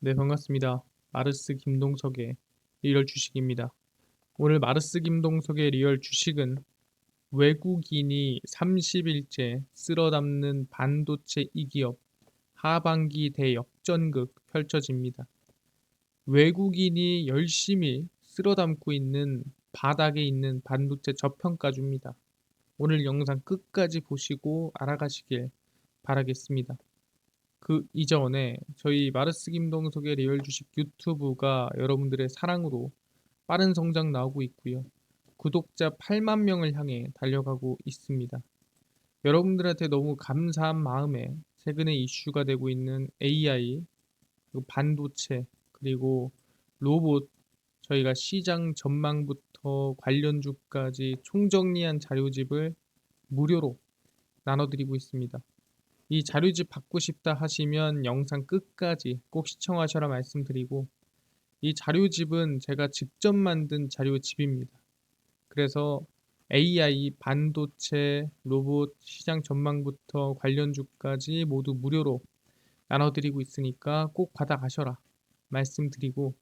네, 반갑습니다. 마르스 김동석의 리얼 주식입니다. 오늘 마르스 김동석의 리얼 주식은 외국인이 30일째 쓸어담는 반도체 이기업 하반기 대역전극 펼쳐집니다. 외국인이 열심히 쓸어담고 있는 바닥에 있는 반도체 저평가주입니다. 오늘 영상 끝까지 보시고 알아가시길 바라겠습니다. 그 이전에 저희 마르스 김동석의 리얼 주식 유튜브가 여러분들의 사랑으로 빠른 성장 나오고 있고요. 구독자 8만 명을 향해 달려가고 있습니다. 여러분들한테 너무 감사한 마음에 최근에 이슈가 되고 있는 AI, 그리고 반도체, 그리고 로봇, 저희가 시장 전망부터 관련주까지 총정리한 자료집을 무료로 나눠드리고 있습니다. 이 자료집 받고 싶다 하시면 영상 끝까지 꼭 시청하셔라 말씀드리고, 이 자료집은 제가 직접 만든 자료집입니다. 그래서 AI, 반도체, 로봇, 시장 전망부터 관련주까지 모두 무료로 나눠드리고 있으니까 꼭 받아가셔라 말씀드리고,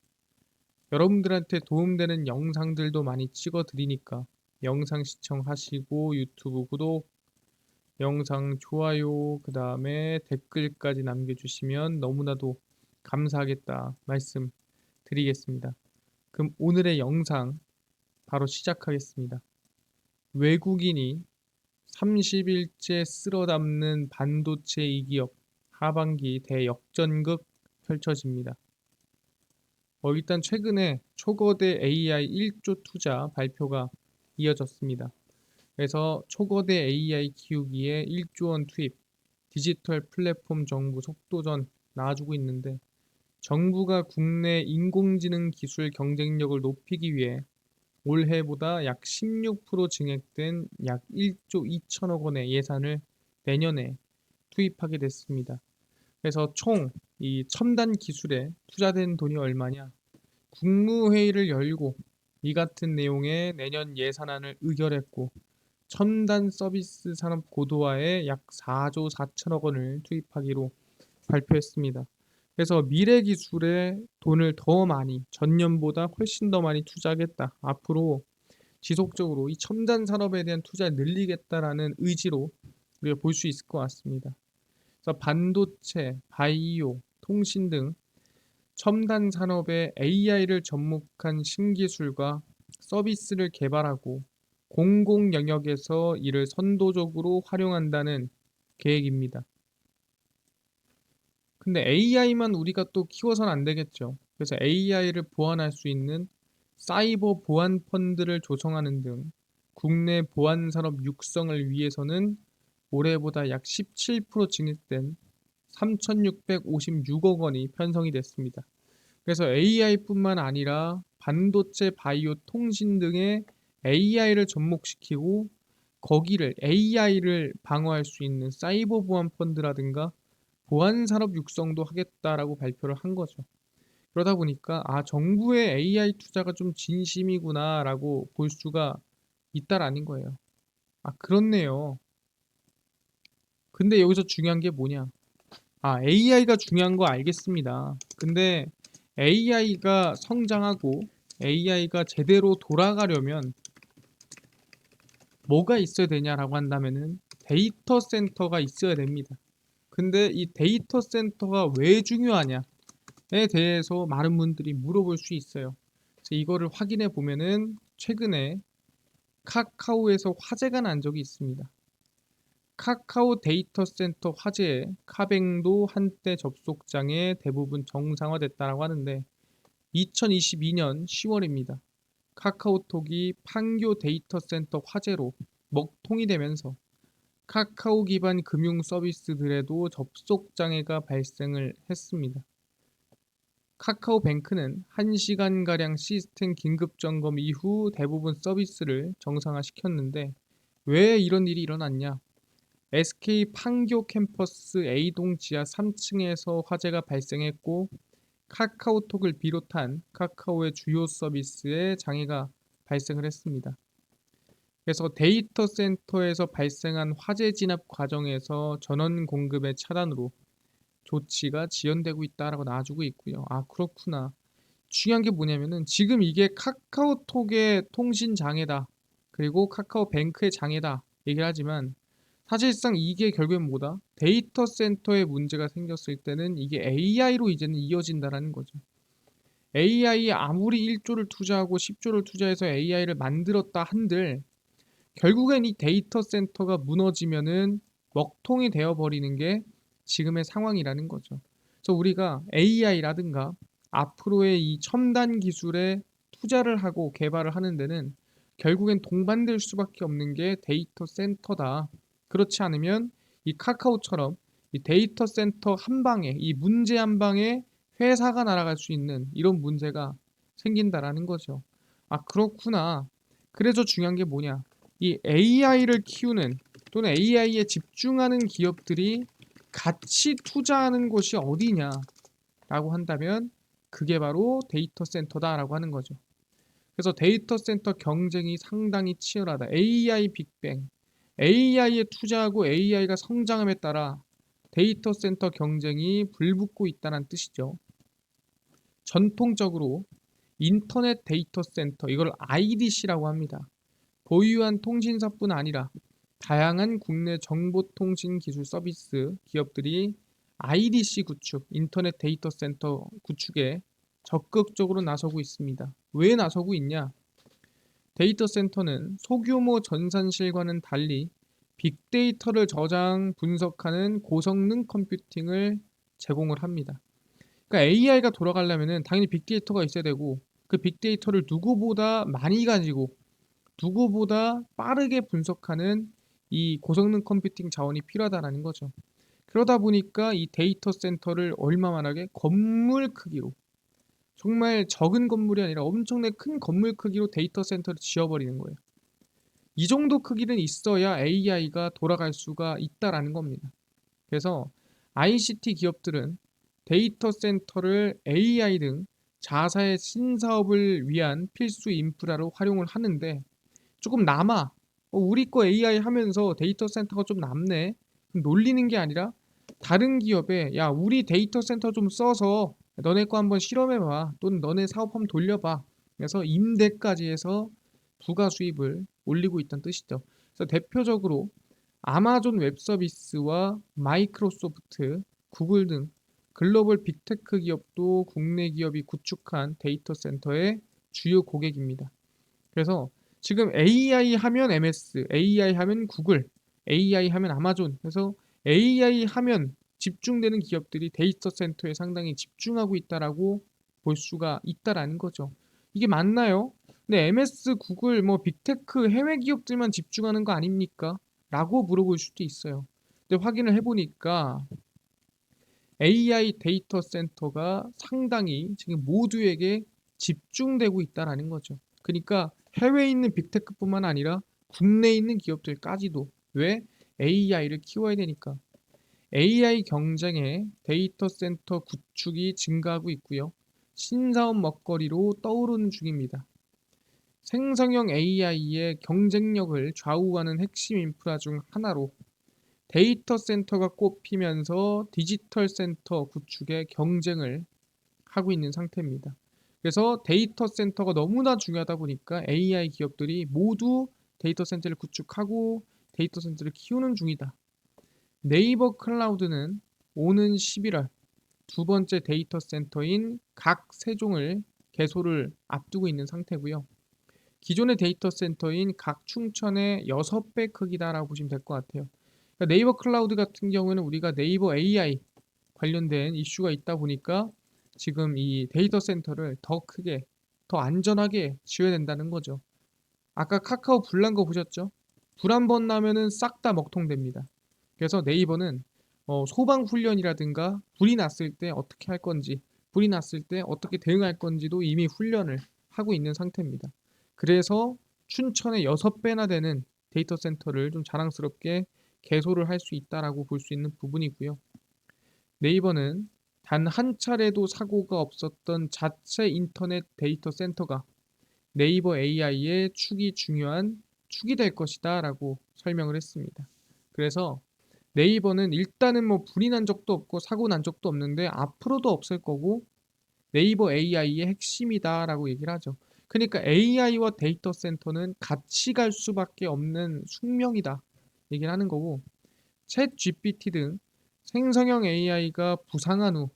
여러분들한테 도움되는 영상들도 많이 찍어드리니까 영상 시청하시고 유튜브 구독, 영상 좋아요, 그 다음에 댓글까지 남겨주시면 너무나도 감사하겠다 말씀드리겠습니다. 그럼 오늘의 영상 바로 시작하겠습니다. 외국인이 30일째 쓸어담는 반도체 이기업 하반기 대역전극 펼쳐집니다. 일단 최근에 초거대 AI 1조 투자 발표가 이어졌습니다. 그래서 초거대 AI 키우기에 1조 원 투입, 디지털 플랫폼 정부 속도전 나아주고 있는데, 정부가 국내 인공지능 기술 경쟁력을 높이기 위해 올해보다 약 16% 증액된 약 1조 2천억 원의 예산을 내년에 투입하게 됐습니다. 그래서 총 이 첨단 기술에 투자된 돈이 얼마냐? 국무회의를 열고 이 같은 내용의 내년 예산안을 의결했고, 첨단 서비스 산업 고도화에 약 4조 4천억 원을 투입하기로 발표했습니다. 그래서 미래 기술에 돈을 더 많이, 전년보다 훨씬 더 많이 투자하겠다. 앞으로 지속적으로 이 첨단 산업에 대한 투자를 늘리겠다라는 의지로 우리가 볼 수 있을 것 같습니다. 그래서 반도체, 바이오, 통신 등 첨단 산업에 AI를 접목한 신기술과 서비스를 개발하고 공공 영역에서 이를 선도적으로 활용한다는 계획입니다. 근데 AI만 우리가 또 키워서는 안 되겠죠. 그래서 AI를 보완할 수 있는 사이버 보안 펀드를 조성하는 등 국내 보안 산업 육성을 위해서는 올해보다 약 17% 증액된 3,656억 원이 편성이 됐습니다. 그래서 AI뿐만 아니라 반도체, 바이오, 통신 등의 AI를 접목시키고 거기를 AI를 방어할 수 있는 사이버 보안 펀드라든가 보안 산업 육성도 하겠다라고 발표를 한 거죠. 그러다 보니까 정부의 AI 투자가 좀 진심이구나라고 볼 수가 있다라는 거예요. 그렇네요. 근데 여기서 중요한 게 뭐냐? AI가 중요한 거 알겠습니다. 근데 AI가 성장하고 AI가 제대로 돌아가려면 뭐가 있어야 되냐라고 한다면은 데이터 센터가 있어야 됩니다. 근데 이 데이터 센터가 왜 중요하냐에 대해서 많은 분들이 물어볼 수 있어요. 그래서 이거를 확인해 보면은 최근에 카카오에서 화재가 난 적이 있습니다. 카카오 데이터 센터 화재에 카뱅도 한때 접속장애 대부분 정상화됐다고 하는데, 2022년 10월입니다. 카카오톡이 판교 데이터 센터 화재로 먹통이 되면서 카카오 기반 금융 서비스들에도 접속 장애가 발생을 했습니다. 카카오뱅크는 1시간가량 시스템 긴급 점검 이후 대부분 서비스를 정상화시켰는데, 왜 이런 일이 일어났냐? SK 판교 캠퍼스 A동 지하 3층에서 화재가 발생했고, 카카오톡을 비롯한 카카오의 주요 서비스에 장애가 발생을 했습니다. 그래서 데이터 센터에서 발생한 화재 진압 과정에서 전원 공급의 차단으로 조치가 지연되고 있다라고 나와주고 있고요. 아, 그렇구나. 중요한 게 뭐냐면은 지금 이게 카카오톡의 통신 장애다. 그리고 카카오뱅크의 장애다. 얘기를 하지만 사실상 이게 결국엔 뭐다? 데이터 센터에 문제가 생겼을 때는 이게 AI로 이제는 이어진다라는 거죠. AI에 아무리 1조를 투자하고 10조를 투자해서 AI를 만들었다 한들 결국엔 이 데이터 센터가 무너지면은 먹통이 되어버리는 게 지금의 상황이라는 거죠. 그래서 우리가 AI라든가 앞으로의 이 첨단 기술에 투자를 하고 개발을 하는 데는 결국엔 동반될 수밖에 없는 게 데이터 센터다. 그렇지 않으면 이 카카오처럼 이 데이터 센터 한 방에 이 문제 한 방에 회사가 날아갈 수 있는 이런 문제가 생긴다라는 거죠. 아, 그렇구나. 그래서 중요한 게 뭐냐? 이 AI를 키우는 또는 AI에 집중하는 기업들이 같이 투자하는 곳이 어디냐라고 한다면 그게 바로 데이터 센터다라고 하는 거죠. 그래서 데이터 센터 경쟁이 상당히 치열하다. AI 빅뱅. AI에 투자하고 AI가 성장함에 따라 데이터 센터 경쟁이 불붙고 있다는 뜻이죠. 전통적으로 인터넷 데이터 센터, 이걸 IDC라고 합니다. 보유한 통신사뿐 아니라 다양한 국내 정보통신 기술 서비스 기업들이 IDC 구축, 인터넷 데이터 센터 구축에 적극적으로 나서고 있습니다. 왜 나서고 있냐? 데이터 센터는 소규모 전산실과는 달리 빅데이터를 저장, 분석하는 고성능 컴퓨팅을 제공을 합니다. 그러니까 AI가 돌아가려면 당연히 빅데이터가 있어야 되고 그 빅데이터를 누구보다 많이 가지고 누구보다 빠르게 분석하는 이 고성능 컴퓨팅 자원이 필요하다는 거죠. 그러다 보니까 이 데이터 센터를 얼마만하게 건물 크기로 정말 적은 건물이 아니라 엄청나게 큰 건물 크기로 데이터 센터를 지어버리는 거예요. 이 정도 크기는 있어야 AI가 돌아갈 수가 있다라는 겁니다. 그래서 ICT 기업들은 데이터 센터를 AI 등 자사의 신사업을 위한 필수 인프라로 활용을 하는데 조금 남아. 우리 거 AI 하면서 데이터 센터가 좀 남네. 놀리는 게 아니라 다른 기업에 야, 우리 데이터 센터 좀 써서 너네 거 한번 실험해봐. 또는 너네 사업 한번 돌려봐. 그래서 임대까지 해서 부가 수입을 올리고 있다는 뜻이죠. 그래서 대표적으로 아마존 웹 서비스와 마이크로소프트, 구글 등 글로벌 빅테크 기업도 국내 기업이 구축한 데이터 센터의 주요 고객입니다. 그래서 지금 AI 하면 MS, AI 하면 구글, AI 하면 아마존. 그래서 AI 하면 집중되는 기업들이 데이터 센터에 상당히 집중하고 있다라고 볼 수가 있다라는 거죠. 이게 맞나요? 근데 MS, 구글, 뭐 빅테크 해외 기업들만 집중하는 거 아닙니까? 라고 물어볼 수도 있어요. 근데 확인을 해보니까 AI 데이터 센터가 상당히 지금 모두에게 집중되고 있다라는 거죠. 그러니까 해외에 있는 빅테크뿐만 아니라 국내에 있는 기업들까지도 왜 AI를 키워야 되니까 AI 경쟁에 데이터 센터 구축이 증가하고 있고요. 신사업 먹거리로 떠오르는 중입니다. 생성형 AI의 경쟁력을 좌우하는 핵심 인프라 중 하나로 데이터 센터가 꼽히면서 디지털 센터 구축에 경쟁을 하고 있는 상태입니다. 그래서 데이터 센터가 너무나 중요하다 보니까 AI 기업들이 모두 데이터 센터를 구축하고 데이터 센터를 키우는 중이다. 네이버 클라우드는 오는 11월 두 번째 데이터 센터인 각 세종을 개소를 앞두고 있는 상태고요. 기존의 데이터 센터인 각 충천의 6배 크기다라고 보시면 될 것 같아요. 그러니까 네이버 클라우드 같은 경우에는 우리가 네이버 AI 관련된 이슈가 있다 보니까 지금 이 데이터 센터를 더 크게, 더 안전하게 지어야 된다는 거죠. 아까 카카오 불난 거 보셨죠? 불 한 번 나면은 싹 다 먹통됩니다. 그래서 네이버는 소방 훈련이라든가 불이 났을 때 어떻게 할 건지, 불이 났을 때 어떻게 대응할 건지도 이미 훈련을 하고 있는 상태입니다. 그래서 춘천의 6배나 되는 데이터 센터를 좀 자랑스럽게 개소를 할 수 있다라고 볼 수 있는 부분이고요. 네이버는 단 한 차례도 사고가 없었던 자체 인터넷 데이터 센터가 네이버 AI의 축이 중요한 축이 될 것이다 라고 설명을 했습니다. 그래서 네이버는 일단은 뭐 불이 난 적도 없고 사고 난 적도 없는데 앞으로도 없을 거고 네이버 AI의 핵심이다라고 얘기를 하죠. 그러니까 AI와 데이터 센터는 같이 갈 수밖에 없는 숙명이다 얘기를 하는 거고 챗 GPT 등 생성형 AI가 부상한 후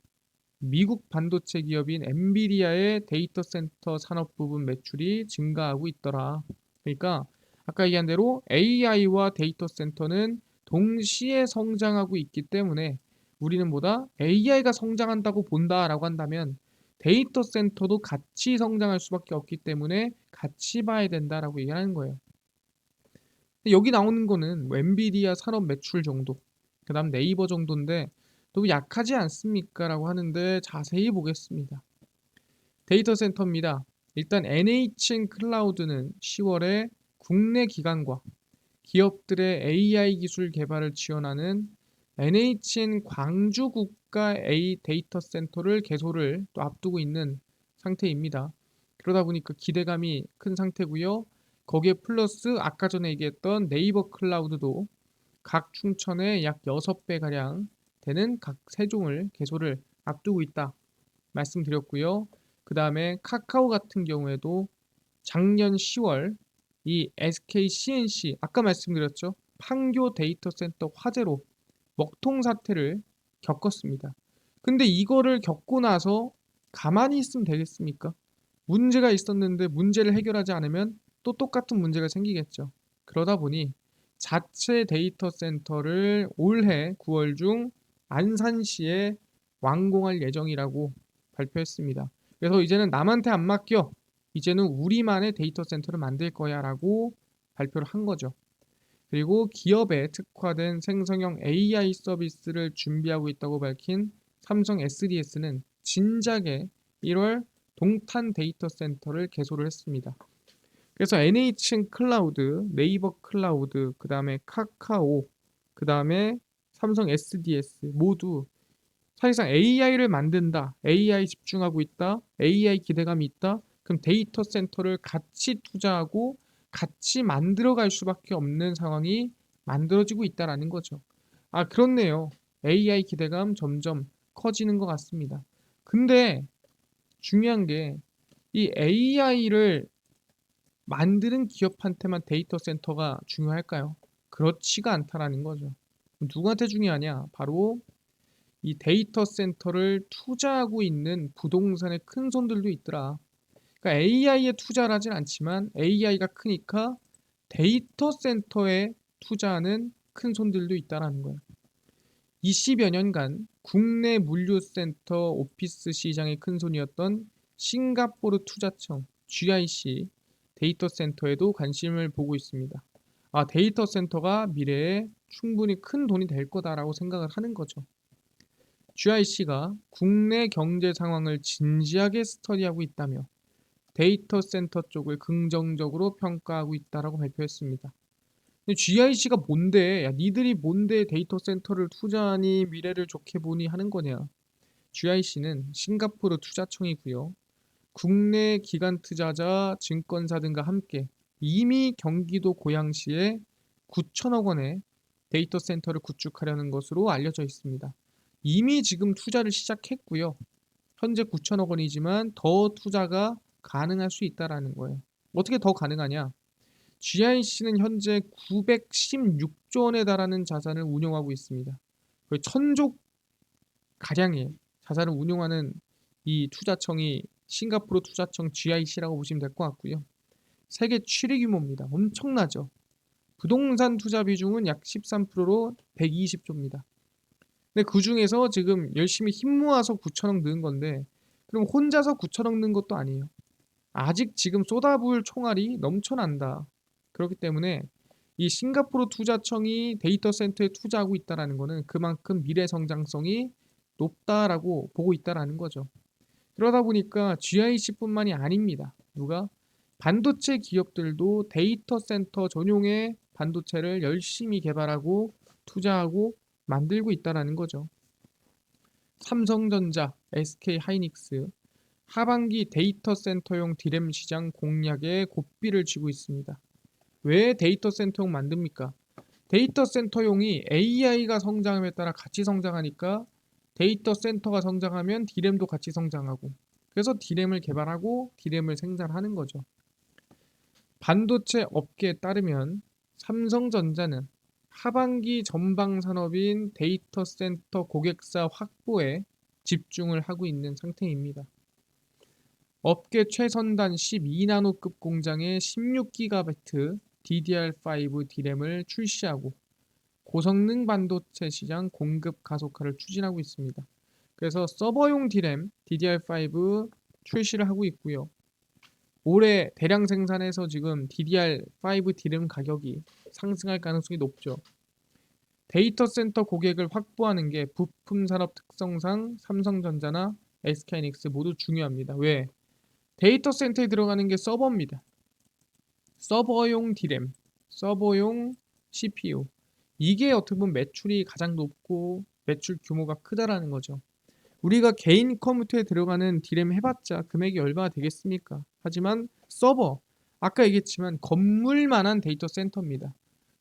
미국 반도체 기업인 엔비디아의 데이터 센터 산업 부분 매출이 증가하고 있더라. 그러니까 아까 얘기한 대로 AI와 데이터 센터는 동시에 성장하고 있기 때문에 우리는 뭐다? AI가 성장한다고 본다라고 한다면 데이터 센터도 같이 성장할 수밖에 없기 때문에 같이 봐야 된다라고 얘기하는 거예요. 근데 여기 나오는 거는 뭐 엔비디아 산업 매출 정도, 그다음 네이버 정도인데 너무 약하지 않습니까? 라고 하는데 자세히 보겠습니다. 데이터 센터입니다. 일단 NHN 클라우드는 10월에 국내 기관과 기업들의 AI 기술 개발을 지원하는 NHN 광주 국가 A 데이터 센터를 개소를 또 앞두고 있는 상태입니다. 그러다 보니까 기대감이 큰 상태고요. 거기에 플러스 아까 전에 얘기했던 네이버 클라우드도 각 충천에 약 6배가량 되는 각 세종을 개소를 앞두고 있다 말씀드렸고요. 그 다음에 카카오 같은 경우에도 작년 10월 이 SK CNC 아까 말씀드렸죠. 판교 데이터 센터 화재로 먹통 사태를 겪었습니다. 근데 이거를 겪고 나서 가만히 있으면 되겠습니까? 문제가 있었는데 문제를 해결하지 않으면 또 똑같은 문제가 생기겠죠. 그러다 보니 자체 데이터 센터를 올해 9월 중 안산시에 완공할 예정이라고 발표했습니다. 그래서 이제는 남한테 안 맡겨. 이제는 우리만의 데이터 센터를 만들 거야 라고 발표를 한 거죠. 그리고 기업에 특화된 생성형 AI 서비스를 준비하고 있다고 밝힌 삼성 SDS는 진작에 1월 동탄 데이터 센터를 개소를 했습니다. 그래서 NHN 클라우드, 네이버 클라우드, 그 다음에 카카오, 그 다음에 삼성 SDS 모두 사실상 AI를 만든다, AI 집중하고 있다, AI 기대감이 있다, 그럼 데이터 센터를 같이 투자하고 같이 만들어갈 수밖에 없는 상황이 만들어지고 있다라는 거죠. 아, 그렇네요. AI 기대감 점점 커지는 것 같습니다. 근데 중요한 게 이 AI를 만드는 기업한테만 데이터 센터가 중요할까요? 그렇지가 않다라는 거죠. 누구한테 중요하냐? 바로 이 데이터 센터를 투자하고 있는 부동산의 큰 손들도 있더라. 그러니까 AI에 투자를 하진 않지만 AI가 크니까 데이터 센터에 투자하는 큰 손들도 있다라는 거예요. 20여 년간 국내 물류센터 오피스 시장의 큰 손이었던 싱가포르 투자청 GIC 데이터 센터에도 관심을 보고 있습니다. 아, 데이터 센터가 미래에 충분히 큰 돈이 될 거다라고 생각을 하는 거죠. GIC가 국내 경제 상황을 진지하게 스터디하고 있다며 데이터 센터 쪽을 긍정적으로 평가하고 있다라고 발표했습니다. 근데 GIC가 뭔데? 야, 니들이 뭔데 데이터 센터를 투자하니 미래를 좋게 보니 하는 거냐? GIC는 싱가포르 투자청이고요. 국내 기관 투자자 증권사 등과 함께 이미 경기도 고양시에 9천억 원의 데이터 센터를 구축하려는 것으로 알려져 있습니다. 이미 지금 투자를 시작했고요. 현재 9천억 원이지만 더 투자가 가능할 수 있다라는 거예요. 어떻게 더 가능하냐? GIC는 현재 916조 원에 달하는 자산을 운용하고 있습니다. 거의 천조 가량의 자산을 운용하는 이 투자청이 싱가포르 투자청 GIC라고 보시면 될 것 같고요. 세계 7위 규모입니다. 엄청나죠. 부동산 투자 비중은 약 13%로 120조입니다. 근데 그 중에서 지금 열심히 힘 모아서 9천억 넣은 건데 그럼 혼자서 9천억 넣은 것도 아니에요. 아직 지금 쏟아부을 총알이 넘쳐난다. 그렇기 때문에 이 싱가포르 투자청이 데이터 센터에 투자하고 있다는 것은 그만큼 미래 성장성이 높다라고 보고 있다는 거죠. 그러다 보니까 GIC뿐만이 아닙니다. 누가? 반도체 기업들도 데이터 센터 전용의 반도체를 열심히 개발하고 투자하고 만들고 있다는 거죠. 삼성전자, SK하이닉스 하반기 데이터 센터용 디램 시장 공략에 고삐를 쥐고 있습니다. 왜 데이터 센터용 만듭니까? 데이터 센터용이 AI가 성장함에 따라 같이 성장하니까 데이터 센터가 성장하면 D램도 같이 성장하고, 그래서 D램을 개발하고 D램을 생산하는 거죠. 반도체 업계에 따르면 삼성전자는 하반기 전방 산업인 데이터 센터 고객사 확보에 집중을 하고 있는 상태입니다. 업계 최선단 12나노급 공장에 16GB DDR5 D램을 출시하고 고성능 반도체 시장 공급 가속화를 추진하고 있습니다. 그래서 서버용 D램 DDR5 출시를 하고 있고요. 올해 대량 생산해서 지금 DDR5 D램 가격이 상승할 가능성이 높죠. 데이터 센터 고객을 확보하는 게 부품 산업 특성상 삼성전자나 SK하이닉스 모두 중요합니다. 왜? 데이터 센터에 들어가는 게 서버입니다. 서버용 D램, 서버용 CPU. 이게 어떻게 보면 매출이 가장 높고 매출 규모가 크다라는 거죠. 우리가 개인 컴퓨터에 들어가는 D램 해봤자 금액이 얼마나 되겠습니까? 하지만 서버, 아까 얘기했지만 건물만한 데이터 센터입니다.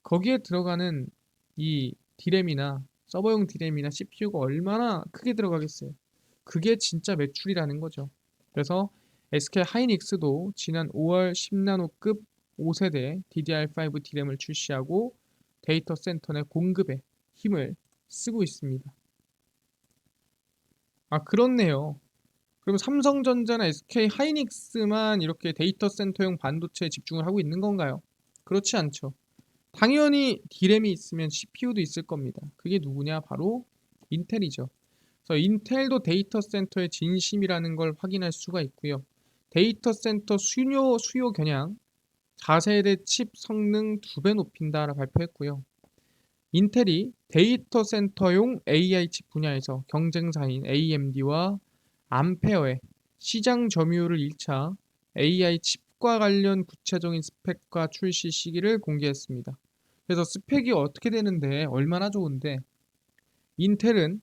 거기에 들어가는 이 D램이나 서버용 D램이나 CPU가 얼마나 크게 들어가겠어요? 그게 진짜 매출이라는 거죠. 그래서 SK 하이닉스도 지난 5월 10나노급 5세대 DDR5 D램을 출시하고 데이터 센터 내 공급에 힘을 쓰고 있습니다. 아, 그렇네요. 그럼 삼성전자나 SK 하이닉스만 이렇게 데이터 센터용 반도체에 집중을 하고 있는 건가요? 그렇지 않죠. 당연히 D램이 있으면 CPU도 있을 겁니다. 그게 누구냐? 바로 인텔이죠. 그래서 인텔도 데이터 센터의 진심이라는 걸 확인할 수가 있고요. 데이터 센터 수요 겨냥 4세대 칩 성능 2배 높인다라 발표했고요. 인텔이 데이터 센터용 AI 칩 분야에서 경쟁사인 AMD와 암페어의 시장 점유율을 1차 AI 칩과 관련 구체적인 스펙과 출시 시기를 공개했습니다. 그래서 스펙이 어떻게 되는데 얼마나 좋은데, 인텔은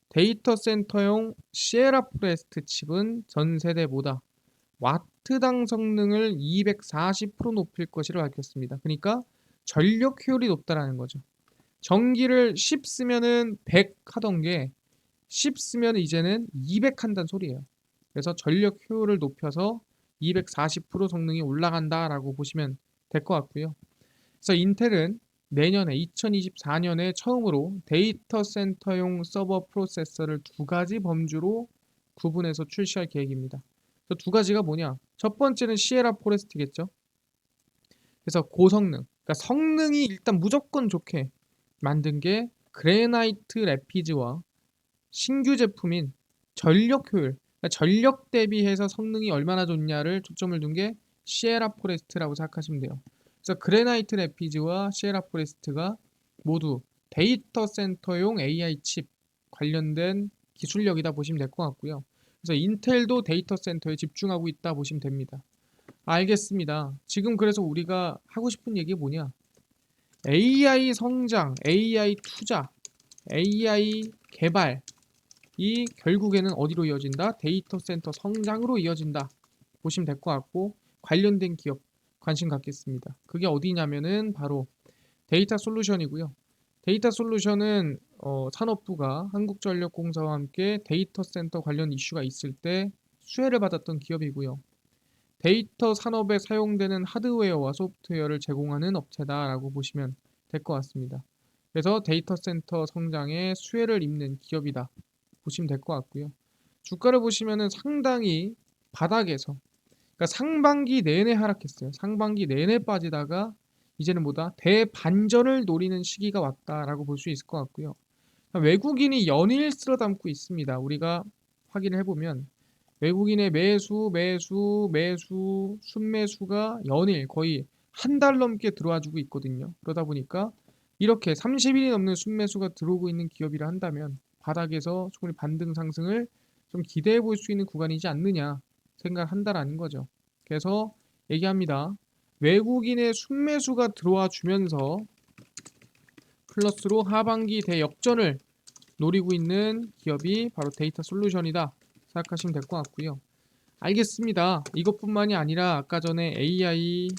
데이터 센터용 시에라 포레스트 칩은 전 세대보다 와트당 성능을 240% 높일 것이라 밝혔습니다. 그러니까 전력 효율이 높다라는 거죠. 전기를 10 쓰면은 100 하던 게 10 쓰면 이제는 200 한다는 소리예요. 그래서 전력 효율을 높여서 240% 성능이 올라간다라고 보시면 될 것 같고요. 그래서 인텔은 내년에 2024년에 처음으로 데이터 센터용 서버 프로세서를 두 가지 범주로 구분해서 출시할 계획입니다. 그 두 가지가 뭐냐? 첫 번째는 시에라 포레스트겠죠. 그래서 고성능, 그러니까 성능이 일단 무조건 좋게 만든 게 그래나이트 래피즈와 신규 제품인 전력 효율, 그러니까 전력 대비해서 성능이 얼마나 좋냐를 초점을 둔 게 시에라 포레스트라고 생각하시면 돼요. 그래서 그래나이트 래피즈와 시에라 포레스트가 모두 데이터 센터용 AI 칩 관련된 기술력이다 보시면 될 것 같고요. 그래서 인텔도 데이터 센터에 집중하고 있다 보시면 됩니다. 알겠습니다. 지금 그래서 우리가 하고 싶은 얘기 뭐냐? AI 성장, AI 투자, AI 개발, 이 결국에는 어디로 이어진다? 데이터 센터 성장으로 이어진다 보시면 될 것 같고, 관련된 기업 관심 갖겠습니다. 그게 어디냐면은 바로 데이터 솔루션이고요. 데이터 솔루션은 산업부가 한국전력공사와 함께 데이터 센터 관련 이슈가 있을 때 수혜를 받았던 기업이고요. 데이터 산업에 사용되는 하드웨어와 소프트웨어를 제공하는 업체다라고 보시면 될 것 같습니다. 그래서 데이터 센터 성장에 수혜를 입는 기업이다 보시면 될 것 같고요. 주가를 보시면은 상당히 바닥에서, 그러니까 상반기 내내 하락했어요. 상반기 내내 빠지다가 이제는 뭐다? 대반전을 노리는 시기가 왔다라고 볼 수 있을 것 같고요. 외국인이 연일 쓸어 담고 있습니다. 우리가 확인을 해보면 외국인의 매수, 순매수가 연일 거의 한 달 넘게 들어와 주고 있거든요. 그러다 보니까 이렇게 30일이 넘는 순매수가 들어오고 있는 기업이라 한다면 바닥에서 충분히 반등 상승을 좀 기대해 볼 수 있는 구간이지 않느냐 생각한다라는 거죠. 그래서 얘기합니다. 외국인의 순매수가 들어와 주면서 플러스로 하반기 대역전을 노리고 있는 기업이 바로 데이터 솔루션이다 생각하시면 될 것 같고요. 알겠습니다. 이것뿐만이 아니라 아까 전에 AI,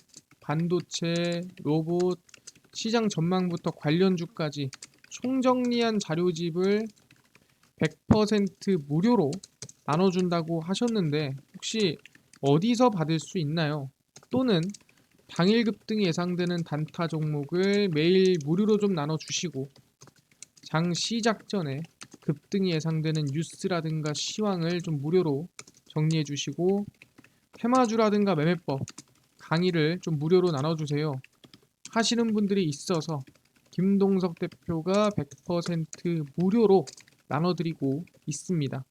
반도체, 로봇 시장 전망부터 관련주까지 총정리한 자료집을 100% 무료로 나눠준다고 하셨는데 혹시 어디서 받을 수 있나요? 또는 당일 급등이 예상되는 단타 종목을 매일 무료로 좀 나눠주시고 장 시작 전에 급등이 예상되는 뉴스라든가 시황을 좀 무료로 정리해 주시고 테마주라든가 매매법 강의를 좀 무료로 나눠주세요 하시는 분들이 있어서 김동석 대표가 100% 무료로 나눠드리고 있습니다.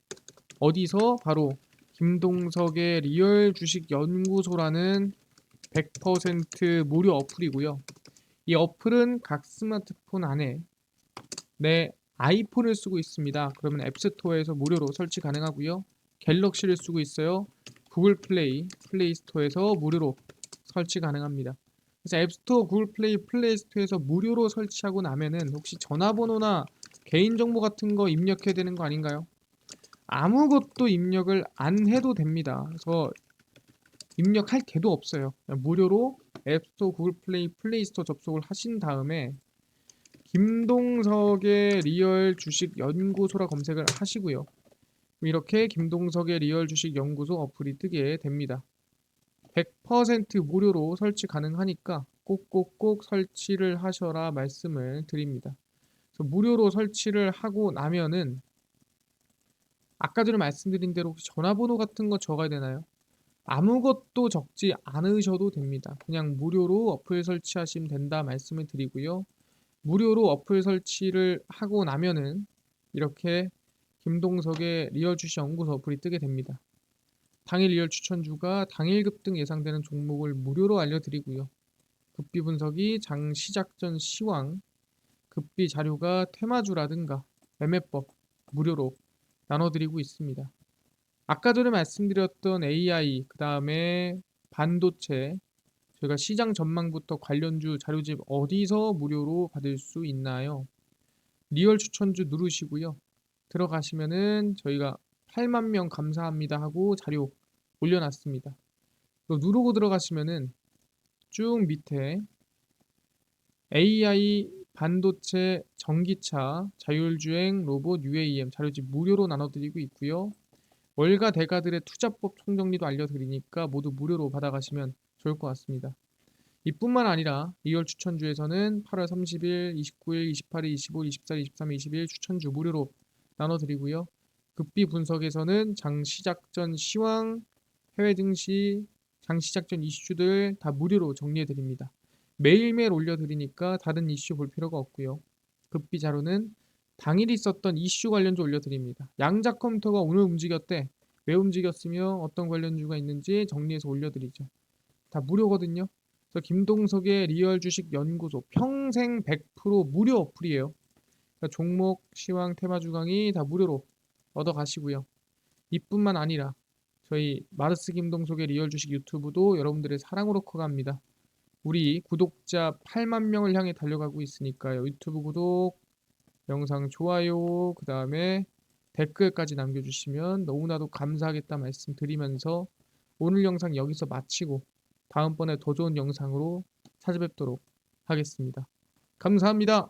어디서? 바로 김동석의 리얼 주식 연구소라는 100% 무료 어플이고요. 이 어플은 각 스마트폰 안에 내 아이폰을 쓰고 있습니다. 그러면 앱스토어에서 무료로 설치 가능하고요. 갤럭시를 쓰고 있어요. 구글 플레이, 플레이 스토어에서 무료로 설치 가능합니다. 그래서 앱스토어, 구글 플레이, 플레이 스토어에서 무료로 설치하고 나면은 혹시 전화번호나 개인정보 같은 거 입력해야 되는 거 아닌가요? 아무것도 입력을 안 해도 됩니다. 그래서 입력할 게도 없어요. 그냥 무료로 앱스토어, 구글 플레이, 플레이 스토어 접속을 하신 다음에 김동석의 리얼 주식 연구소라 검색을 하시고요. 이렇게 김동석의 리얼 주식 연구소 어플이 뜨게 됩니다. 100% 무료로 설치 가능하니까 꼭꼭꼭 설치를 하셔라 말씀을 드립니다. 그래서 무료로 설치를 하고 나면은 아까 전에 말씀드린 대로 혹시 전화번호 같은 거 적어야 되나요? 아무것도 적지 않으셔도 됩니다. 그냥 무료로 어플 설치하시면 된다 말씀을 드리고요. 무료로 어플 설치를 하고 나면은 이렇게 김동석의 리얼 주식 연구소 어플이 뜨게 됩니다. 당일 리얼 추천주가 당일 급등 예상되는 종목을 무료로 알려드리고요. 급비 분석이 장 시작 전 시황, 급비 자료가 테마주라든가 매매법 무료로 나눠드리고 있습니다. 아까 전에 말씀드렸던 AI, 그 다음에 반도체, 저희가 시장 전망부터 관련주 자료집 어디서 무료로 받을 수 있나요? 리얼 추천주 누르시고요. 들어가시면은 저희가 8만 명 감사합니다 하고 자료 올려놨습니다. 또 누르고 들어가시면은 쭉 밑에 AI 반도체 전기차 자율주행 로봇 UAM 자료집 무료로 나눠드리고 있고요. 월가 대가들의 투자법 총정리도 알려드리니까 모두 무료로 받아가시면 좋을 것 같습니다. 이뿐만 아니라 리얼 추천주에서는 8월 30일, 29일, 28일, 25일, 24일, 23일, 20일 추천주 무료로 나눠드리고요. 급비 분석에서는 장 시작 전 시황, 해외 증시, 장 시작 전 이슈들 다 무료로 정리해드립니다. 매일매일 올려드리니까 다른 이슈 볼 필요가 없고요. 급비 자료는 당일 있었던 이슈 관련주 올려드립니다. 양자 컴퓨터가 오늘 움직였대. 왜 움직였으며 어떤 관련주가 있는지 정리해서 올려드리죠. 다 무료거든요. 그래서 김동석의 리얼 주식 연구소 평생 100% 무료 어플이에요. 그러니까 종목, 시황, 테마 주강의 다 무료로 얻어 가시고요. 이뿐만 아니라 저희 마르스 김동석의 리얼 주식 유튜브도 여러분들의 사랑으로 커갑니다. 우리 구독자 8만 명을 향해 달려가고 있으니까요. 유튜브 구독, 영상 좋아요, 그 다음에 댓글까지 남겨주시면 너무나도 감사하겠다 말씀드리면서 오늘 영상 여기서 마치고 다음번에 더 좋은 영상으로 찾아뵙도록 하겠습니다. 감사합니다.